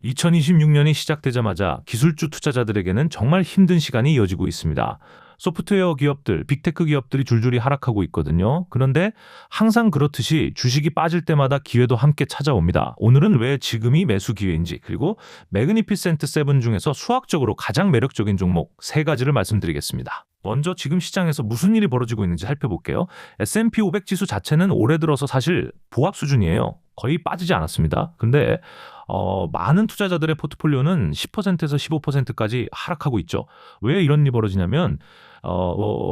2026년이 시작되자마자 기술주 투자자들에게는 정말 힘든 시간이 이어지고 있습니다. 소프트웨어 기업들, 빅테크 기업들이 줄줄이 하락하고 있거든요. 그런데 항상 그렇듯이 주식이 빠질 때마다 기회도 함께 찾아옵니다. 오늘은 왜 지금이 매수 기회인지, 그리고 매그니피센트 세븐 중에서 수학적으로 가장 매력적인 종목 세 가지를 말씀드리겠습니다. 먼저 지금 시장에서 무슨 일이 벌어지고 있는지 살펴볼게요. S&P 500 지수 자체는 올해 들어서 사실 보합 수준이에요. 거의 빠지지 않았습니다. 근데 많은 투자자들의 포트폴리오는 10%에서 15%까지 하락하고 있죠. 왜 이런 일이 벌어지냐면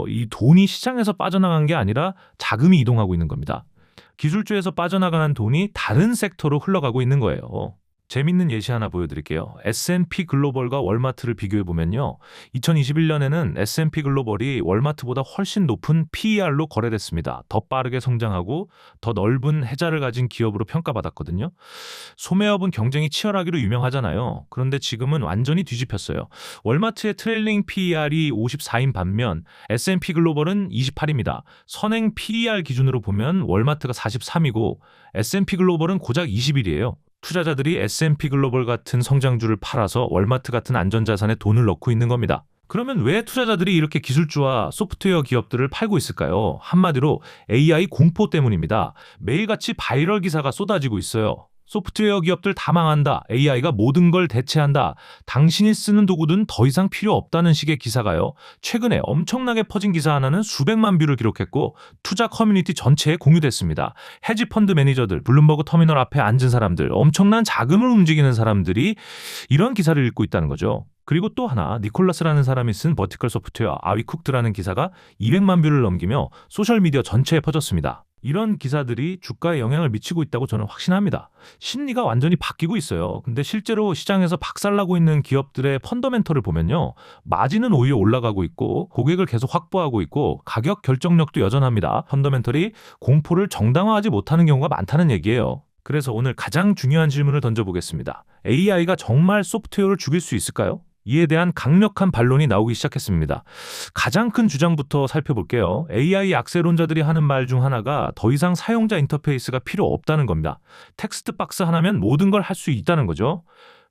이 돈이 시장에서 빠져나간 게 아니라 자금이 이동하고 있는 겁니다. 기술주에서 빠져나가는 돈이 다른 섹터로 흘러가고 있는 거예요. 재밌는 예시 하나 보여드릴게요. S&P 글로벌과 월마트를 비교해보면요. 2021년에는 S&P 글로벌이 월마트보다 훨씬 높은 PER로 거래됐습니다. 더 빠르게 성장하고 더 넓은 해자를 가진 기업으로 평가받았거든요. 소매업은 경쟁이 치열하기로 유명하잖아요. 그런데 지금은 완전히 뒤집혔어요. 월마트의 트레일링 PER이 54인 반면 S&P 글로벌은 28입니다. 선행 PER 기준으로 보면 월마트가 43이고 S&P 글로벌은 고작 21이에요. 투자자들이 S&P 글로벌 같은 성장주를 팔아서 월마트 같은 안전자산에 돈을 넣고 있는 겁니다. 그러면 왜 투자자들이 이렇게 기술주와 소프트웨어 기업들을 팔고 있을까요? 한마디로 AI 공포 때문입니다. 매일같이 바이럴 기사가 쏟아지고 있어요. 소프트웨어 기업들 다 망한다. AI가 모든 걸 대체한다. 당신이 쓰는 도구는 더 이상 필요 없다는 식의 기사가요. 최근에 엄청나게 퍼진 기사 하나는 수백만 뷰를 기록했고 투자 커뮤니티 전체에 공유됐습니다. 헤지펀드 매니저들, 블룸버그 터미널 앞에 앉은 사람들, 엄청난 자금을 움직이는 사람들이 이런 기사를 읽고 있다는 거죠. 그리고 또 하나, 니콜라스라는 사람이 쓴 버티컬 소프트웨어 아위쿡드라는 기사가 200만 뷰를 넘기며 소셜미디어 전체에 퍼졌습니다. 이런 기사들이 주가에 영향을 미치고 있다고 저는 확신합니다. 심리가 완전히 바뀌고 있어요. 근데 실제로 시장에서 박살나고 있는 기업들의 펀더멘털을 보면요. 마진은 오히려 올라가고 있고 고객을 계속 확보하고 있고 가격 결정력도 여전합니다. 펀더멘털이 공포를 정당화하지 못하는 경우가 많다는 얘기예요. 그래서 오늘 가장 중요한 질문을 던져보겠습니다. AI가 정말 소프트웨어를 죽일 수 있을까요? 이에 대한 강력한 반론이 나오기 시작했습니다. 가장 큰 주장부터 살펴볼게요. AI 악세론자들이 하는 말 중 하나가 더 이상 사용자 인터페이스가 필요 없다는 겁니다. 텍스트 박스 하나면 모든 걸 할 수 있다는 거죠.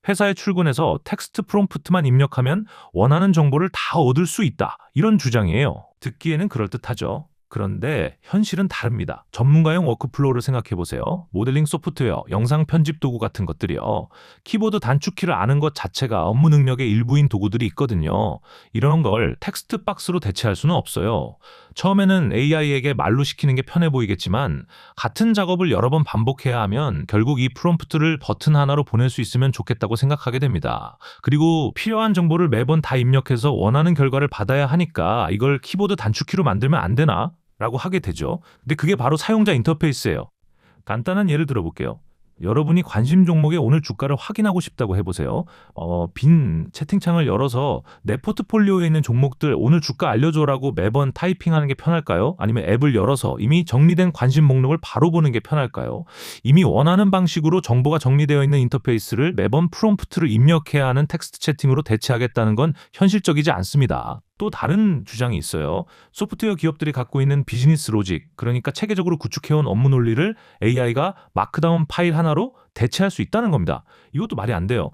회사에 출근해서 텍스트 프롬프트만 입력하면 원하는 정보를 다 얻을 수 있다. 이런 주장이에요. 듣기에는 그럴듯하죠. 그런데 현실은 다릅니다. 전문가용 워크플로우를 생각해보세요. 모델링 소프트웨어, 영상 편집 도구 같은 것들이요. 키보드 단축키를 아는 것 자체가 업무 능력의 일부인 도구들이 있거든요. 이런 걸 텍스트 박스로 대체할 수는 없어요. 처음에는 AI에게 말로 시키는 게 편해 보이겠지만 같은 작업을 여러 번 반복해야 하면 결국 이 프롬프트를 버튼 하나로 보낼 수 있으면 좋겠다고 생각하게 됩니다. 그리고 필요한 정보를 매번 다 입력해서 원하는 결과를 받아야 하니까 이걸 키보드 단축키로 만들면 안 되나? 라고 하게 되죠. 근데 그게 바로 사용자 인터페이스예요. 간단한 예를 들어볼게요. 여러분이 관심 종목의 오늘 주가를 확인하고 싶다고 해보세요. 빈 채팅창을 열어서 내 포트폴리오에 있는 종목들 오늘 주가 알려줘라고 매번 타이핑하는 게 편할까요? 아니면 앱을 열어서 이미 정리된 관심 목록을 바로 보는 게 편할까요? 이미 원하는 방식으로 정보가 정리되어 있는 인터페이스를 매번 프롬프트를 입력해야 하는 텍스트 채팅으로 대체하겠다는 건 현실적이지 않습니다. 또 다른 주장이 있어요. 소프트웨어 기업들이 갖고 있는 비즈니스 로직, 그러니까 체계적으로 구축해온 업무 논리를 AI가 마크다운 파일 하나로 대체할 수 있다는 겁니다. 이것도 말이 안 돼요.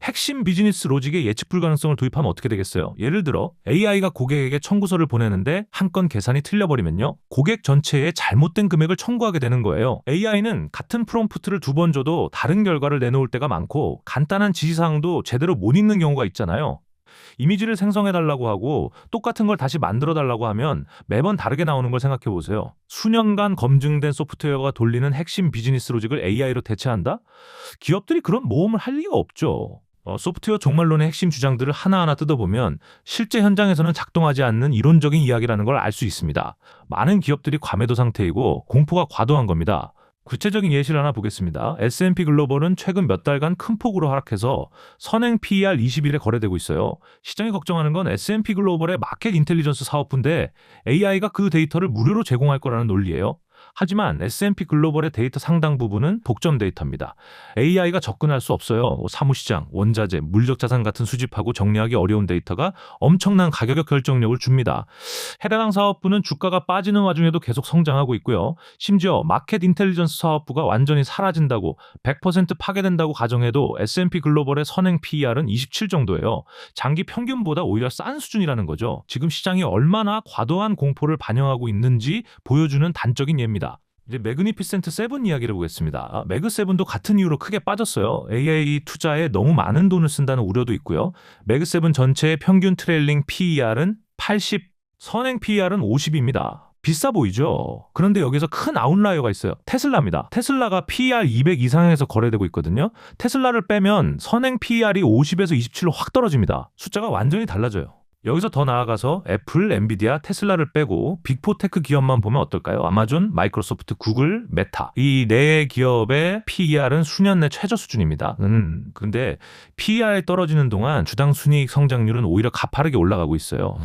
핵심 비즈니스 로직의 예측 불가능성을 도입하면 어떻게 되겠어요? 예를 들어 AI가 고객에게 청구서를 보내는데 한 건 계산이 틀려버리면요. 고객 전체에 잘못된 금액을 청구하게 되는 거예요. AI는 같은 프롬프트를 두 번 줘도 다른 결과를 내놓을 때가 많고 간단한 지시사항도 제대로 못 읽는 경우가 있잖아요. 이미지를 생성해달라고 하고 똑같은 걸 다시 만들어달라고 하면 매번 다르게 나오는 걸 생각해 보세요. 수년간 검증된 소프트웨어가 돌리는 핵심 비즈니스 로직을 AI로 대체한다? 기업들이 그런 모험을 할 리가 없죠. 소프트웨어 종말론의 핵심 주장들을 하나하나 뜯어보면 실제 현장에서는 작동하지 않는 이론적인 이야기라는 걸 알 수 있습니다. 많은 기업들이 과매도 상태이고 공포가 과도한 겁니다. 구체적인 예시를 하나 보겠습니다. S&P 글로벌은 최근 몇 달간 큰 폭으로 하락해서 선행 PER 20일에 거래되고 있어요. 시장이 걱정하는 건 S&P 글로벌의 마켓 인텔리전스 사업부인데 AI가 그 데이터를 무료로 제공할 거라는 논리예요. 하지만 S&P 글로벌의 데이터 상당 부분은 독점 데이터입니다. AI가 접근할 수 없어요. 사무시장, 원자재, 물적자산 같은 수집하고 정리하기 어려운 데이터가 엄청난 가격 결정력을 줍니다. 해당 사업부는 주가가 빠지는 와중에도 계속 성장하고 있고요. 심지어 마켓 인텔리전스 사업부가 완전히 사라진다고 100% 파괴된다고 가정해도 S&P 글로벌의 선행 PER은 27 정도예요. 장기 평균보다 오히려 싼 수준이라는 거죠. 지금 시장이 얼마나 과도한 공포를 반영하고 있는지 보여주는 단적인 예입니다. 이제 매그니피센트 7 이야기를 보겠습니다. 매그 7도 같은 이유로 크게 빠졌어요. AI 투자에 너무 많은 돈을 쓴다는 우려도 있고요. 매그 7 전체의 평균 트레일링 PER은 80, 선행 PER은 50입니다. 비싸 보이죠? 그런데 여기서 큰 아웃라이어가 있어요. 테슬라입니다. 테슬라가 PER 200 이상에서 거래되고 있거든요. 테슬라를 빼면 선행 PER이 50에서 27로 확 떨어집니다. 숫자가 완전히 달라져요. 여기서 더 나아가서 애플, 엔비디아, 테슬라를 빼고 빅4테크 기업만 보면 어떨까요? 아마존, 마이크로소프트, 구글, 메타. 이 네 기업의 PER은 수년 내 최저 수준입니다. 근데 PER이 떨어지는 동안 주당 순이익 성장률은 오히려 가파르게 올라가고 있어요.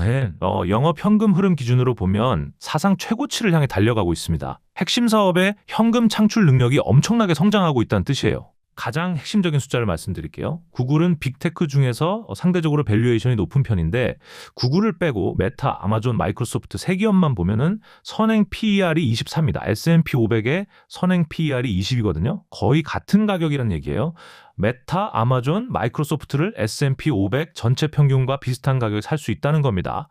영업 현금 흐름 기준으로 보면 사상 최고치를 향해 달려가고 있습니다. 핵심 사업의 현금 창출 능력이 엄청나게 성장하고 있다는 뜻이에요. 가장 핵심적인 숫자를 말씀드릴게요. 구글은 빅테크 중에서 상대적으로 밸류에이션이 높은 편인데 구글을 빼고 메타, 아마존, 마이크로소프트 세 기업만 보면은 선행 PER이 24입니다. S&P 500의 선행 PER이 20이거든요. 거의 같은 가격이란 얘기예요. 메타, 아마존, 마이크로소프트를 S&P 500 전체 평균과 비슷한 가격에 살 수 있다는 겁니다.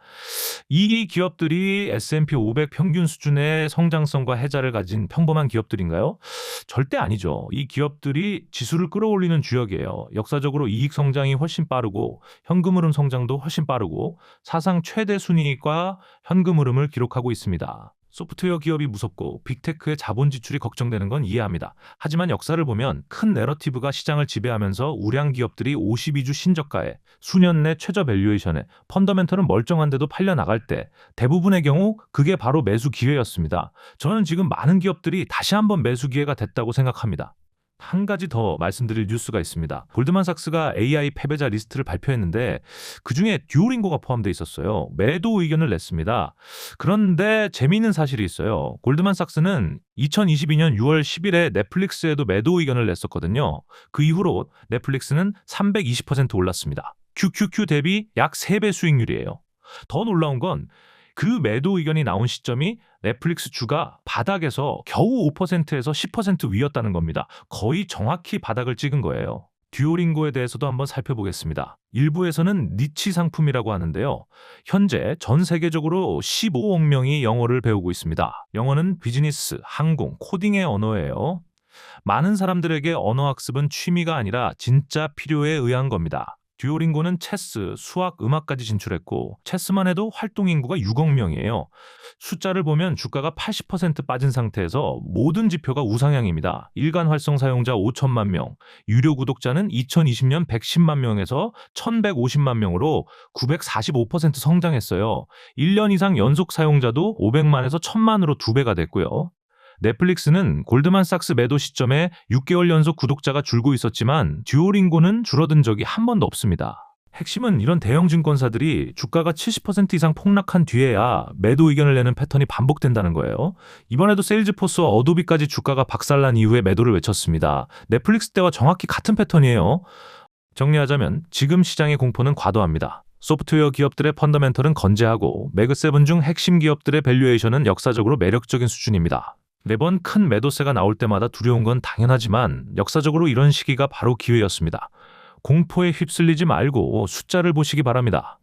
이 기업들이 S&P 500 평균 수준의 성장성과 해자를 가진 평범한 기업들인가요? 절대 아니죠. 이 기업들이 지수를 끌어올리는 주역이에요. 역사적으로 이익 성장이 훨씬 빠르고 현금 흐름 성장도 훨씬 빠르고 사상 최대 순이익과 현금 흐름을 기록하고 있습니다. 소프트웨어 기업이 무섭고 빅테크의 자본 지출이 걱정되는 건 이해합니다. 하지만 역사를 보면 큰 내러티브가 시장을 지배하면서 우량 기업들이 52주 신저가에 수년 내 최저 밸류에이션에 펀더멘털은 멀쩡한데도 팔려나갈 때 대부분의 경우 그게 바로 매수 기회였습니다. 저는 지금 많은 기업들이 다시 한번 매수 기회가 됐다고 생각합니다. 한 가지 더 말씀드릴 뉴스가 있습니다. 골드만삭스가 AI 패배자 리스트를 발표했는데 그중에 듀오링고가 포함되어 있었어요. 매도 의견을 냈습니다. 그런데 재미있는 사실이 있어요. 골드만삭스는 2022년 6월 10일에 넷플릭스에도 매도 의견을 냈었거든요. 그 이후로 넷플릭스는 320% 올랐습니다. QQQ 대비 약 3배 수익률이에요. 더 놀라운 건 그 매도 의견이 나온 시점이 넷플릭스 주가 바닥에서 겨우 5%에서 10% 위였다는 겁니다. 거의 정확히 바닥을 찍은 거예요. 듀오링고에 대해서도 한번 살펴보겠습니다. 일부에서는 니치 상품이라고 하는데요. 현재 전 세계적으로 15억 명이 영어를 배우고 있습니다. 영어는 비즈니스, 항공, 코딩의 언어예요. 많은 사람들에게 언어학습은 취미가 아니라 진짜 필요에 의한 겁니다. 듀오링고는 체스, 수학, 음악까지 진출했고 체스만 해도 활동 인구가 6억 명이에요. 숫자를 보면 주가가 80% 빠진 상태에서 모든 지표가 우상향입니다. 일간 활성 사용자 5천만 명, 유료 구독자는 2020년 110만 명에서 1150만 명으로 945% 성장했어요. 1년 이상 연속 사용자도 500만에서 1000만으로 2배가 됐고요. 넷플릭스는 골드만삭스 매도 시점에 6개월 연속 구독자가 줄고 있었지만 듀오링고는 줄어든 적이 한 번도 없습니다. 핵심은 이런 대형 증권사들이 주가가 70% 이상 폭락한 뒤에야 매도 의견을 내는 패턴이 반복된다는 거예요. 이번에도 세일즈포스와 어도비까지 주가가 박살난 이후에 매도를 외쳤습니다. 넷플릭스 때와 정확히 같은 패턴이에요. 정리하자면 지금 시장의 공포는 과도합니다. 소프트웨어 기업들의 펀더멘털은 건재하고 매그7 중 핵심 기업들의 밸류에이션은 역사적으로 매력적인 수준입니다. 매번 큰 매도세가 나올 때마다 두려운 건 당연하지만 역사적으로 이런 시기가 바로 기회였습니다. 공포에 휩쓸리지 말고 숫자를 보시기 바랍니다.